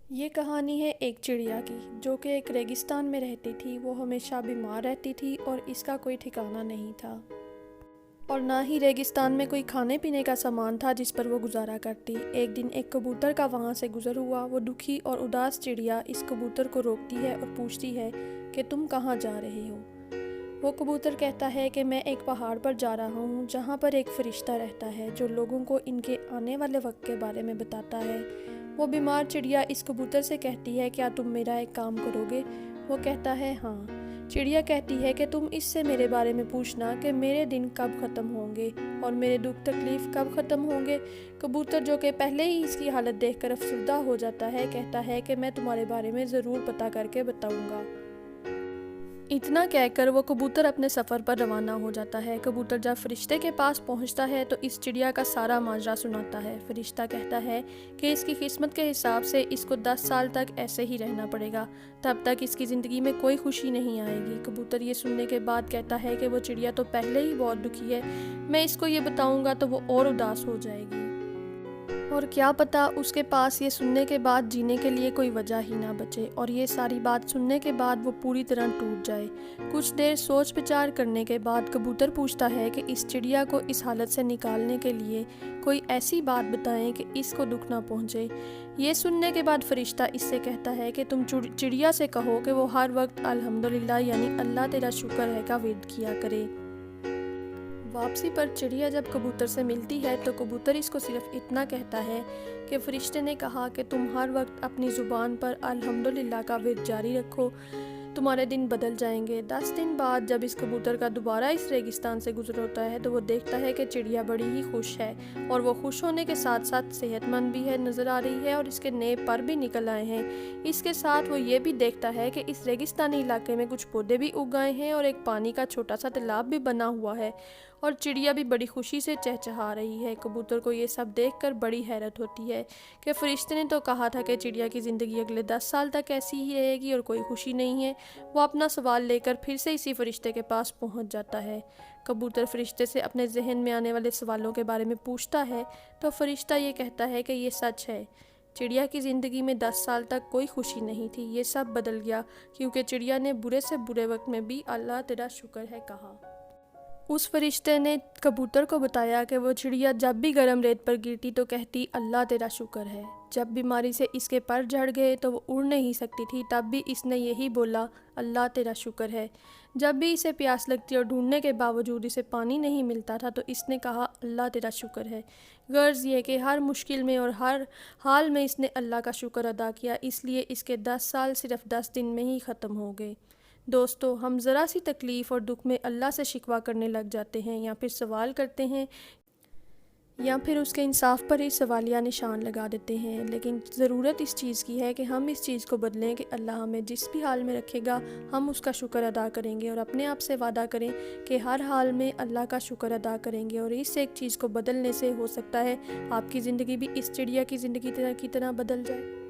یہ کہانی ہے ایک چڑیا کی جو کہ ایک ریگستان میں رہتی تھی۔ وہ ہمیشہ بیمار رہتی تھی اور اس کا کوئی ٹھکانہ نہیں تھا، اور نہ ہی ریگستان میں کوئی کھانے پینے کا سامان تھا جس پر وہ گزارا کرتی۔ ایک دن ایک کبوتر کا وہاں سے گزر ہوا۔ وہ دکھی اور اداس چڑیا اس کبوتر کو روکتی ہے اور پوچھتی ہے کہ تم کہاں جا رہے ہو؟ وہ کبوتر کہتا ہے کہ میں ایک پہاڑ پر جا رہا ہوں جہاں پر ایک فرشتہ رہتا ہے جو لوگوں کو ان کے آنے والے وقت کے بارے میں بتاتا ہے۔ وہ بیمار چڑیا اس کبوتر سے کہتی ہے کیا تم میرا ایک کام کرو گے؟ وہ کہتا ہے ہاں۔ چڑیا کہتی ہے کہ تم اس سے میرے بارے میں پوچھنا کہ میرے دن کب ختم ہوں گے اور میرے دکھ تکلیف کب ختم ہوں گے۔ کبوتر جو کہ پہلے ہی اس کی حالت دیکھ کر افسردہ ہو جاتا ہے کہتا ہے کہ میں تمہارے بارے میں ضرور پتہ کر کے بتاؤں گا۔ اتنا کہہ کر وہ کبوتر اپنے سفر پر روانہ ہو جاتا ہے۔ کبوتر جب فرشتے کے پاس پہنچتا ہے تو اس چڑیا کا سارا ماجرا سناتا ہے۔ فرشتہ کہتا ہے کہ اس کی قسمت کے حساب سے اس کو 10 سال تک ایسے ہی رہنا پڑے گا، تب تک اس کی زندگی میں کوئی خوشی نہیں آئے گی۔ کبوتر یہ سننے کے بعد کہتا ہے کہ وہ چڑیا تو پہلے ہی بہت دکھی ہے، میں اس کو یہ بتاؤں گا تو وہ اور اداس ہو جائے گی، اور کیا پتا اس کے پاس یہ سننے کے بعد جینے کے لیے کوئی وجہ ہی نہ بچے، اور یہ ساری بات سننے کے بعد وہ پوری طرح ٹوٹ جائے۔ کچھ دیر سوچ بچار کرنے کے بعد کبوتر پوچھتا ہے کہ اس چڑیا کو اس حالت سے نکالنے کے لیے کوئی ایسی بات بتائیں کہ اس کو دکھ نہ پہنچے۔ یہ سننے کے بعد فرشتہ اس سے کہتا ہے کہ تم چڑیا سے کہو کہ وہ ہر وقت الحمدللہ یعنی اللہ تیرا شکر ہے کا ورد کیا کرے۔ واپسی پر چڑیا جب کبوتر سے ملتی ہے تو کبوتر اس کو صرف اتنا کہتا ہے کہ فرشتے نے کہا کہ تم ہر وقت اپنی زبان پر الحمدللہ کا ورد جاری رکھو، تمہارے دن بدل جائیں گے۔ 10 دن بعد جب اس کبوتر کا دوبارہ اس ریگستان سے گزر ہوتا ہے تو وہ دیکھتا ہے کہ چڑیا بڑی ہی خوش ہے، اور وہ خوش ہونے کے ساتھ ساتھ صحت مند بھی ہے نظر آ رہی ہے، اور اس کے نئے پر بھی نکل آئے ہیں۔ اس کے ساتھ وہ یہ بھی دیکھتا ہے کہ اس ریگستانی علاقے میں کچھ پودے بھی اگ آئے ہیں اور ایک پانی کا چھوٹا سا تالاب بھی بنا ہوا ہے، اور چڑیا بھی بڑی خوشی سے چہچہا رہی ہے۔ کبوتر کو یہ سب دیکھ کر بڑی حیرت ہوتی ہے کہ فرشتے نے تو کہا تھا کہ چڑیا کی زندگی اگلے 10 سال تک ایسی ہی رہے گی اور کوئی خوشی نہیں ہے۔ وہ اپنا سوال لے کر پھر سے اسی فرشتے کے پاس پہنچ جاتا ہے۔ کبوتر فرشتے سے اپنے ذہن میں آنے والے سوالوں کے بارے میں پوچھتا ہے تو فرشتہ یہ کہتا ہے کہ یہ سچ ہے، چڑیا کی زندگی میں 10 سال تک کوئی خوشی نہیں تھی، یہ سب بدل گیا کیونکہ چڑیا نے برے سے برے وقت میں بھی اللہ تیرا شکر ہے کہا۔ اس فرشتے نے کبوتر کو بتایا کہ وہ چڑیا جب بھی گرم ریت پر گرتی تو کہتی اللہ تیرا شکر ہے، جب بیماری سے اس کے پر جھڑ گئے تو وہ اڑ نہیں سکتی تھی تب بھی اس نے یہی بولا اللہ تیرا شکر ہے، جب بھی اسے پیاس لگتی اور ڈھونڈنے کے باوجود اسے پانی نہیں ملتا تھا تو اس نے کہا اللہ تیرا شکر ہے۔ غرض یہ کہ ہر مشکل میں اور ہر حال میں اس نے اللہ کا شکر ادا کیا، اس لیے اس کے 10 سال صرف 10 دن میں ہی ختم ہو گئے۔ دوستو، ہم ذرا سی تکلیف اور دکھ میں اللہ سے شکوہ کرنے لگ جاتے ہیں، یا پھر سوال کرتے ہیں، یا پھر اس کے انصاف پر ہی سوالیہ نشان لگا دیتے ہیں، لیکن ضرورت اس چیز کی ہے کہ ہم اس چیز کو بدلیں کہ اللہ ہمیں جس بھی حال میں رکھے گا ہم اس کا شکر ادا کریں گے، اور اپنے آپ سے وعدہ کریں کہ ہر حال میں اللہ کا شکر ادا کریں گے، اور اس ایک چیز کو بدلنے سے ہو سکتا ہے آپ کی زندگی بھی اس چڑیا کی زندگی کی طرح بدل جائے۔